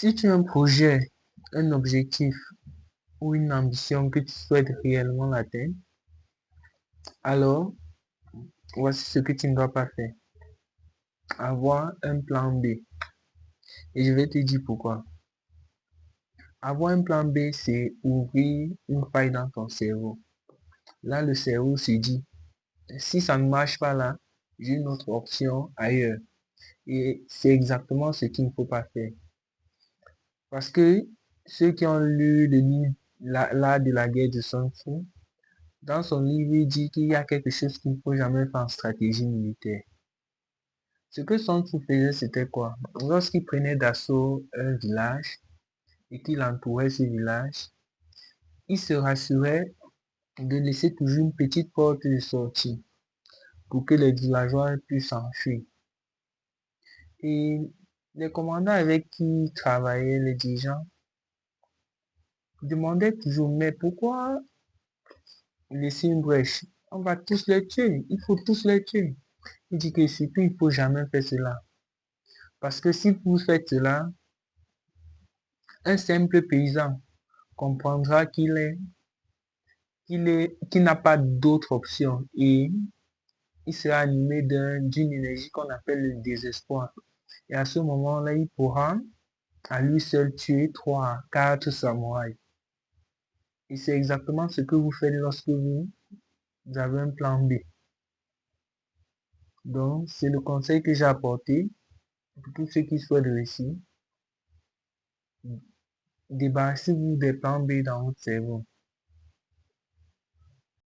Si tu as un projet, un objectif ou une ambition que tu souhaites réellement atteindre, alors voici ce que tu ne dois pas faire. Avoir un plan B. Et je vais te dire pourquoi. Avoir un plan B, c'est ouvrir une faille dans ton cerveau. Là, le cerveau se dit, si ça ne marche pas là, j'ai une autre option ailleurs. Et c'est exactement ce qu'il ne faut pas faire. Parce que ceux qui ont lu le livre L'art de la guerre de Sun Tzu, dans son livre, il dit qu'il y a quelque chose qu'il ne faut jamais faire en stratégie militaire. Ce que Sun Tzu faisait, c'était quoi? Lorsqu'il prenait d'assaut un village et qu'il entourait ce village, il se rassurait de laisser toujours une petite porte de sortie pour que les villageois puissent s'enfuir. Et les commandants avec qui il travaillait, les dirigeants, demandaient toujours, mais pourquoi laisser une brèche? On va tous les tuer, il faut tous les tuer. Il dit que surtout, il ne faut jamais faire cela. Parce que si vous faites cela, un simple paysan comprendra qu'il n'a pas d'autre option et il sera animé d'une énergie qu'on appelle le désespoir. Et à ce moment-là, il pourra à lui seul tuer 3 4 samouraïs. Et c'est exactement ce que vous faites lorsque vous avez un plan B. Donc, c'est le conseil que j'ai apporté pour tous ceux qui souhaitent réussir. Débarrassez-vous des plans B dans votre cerveau.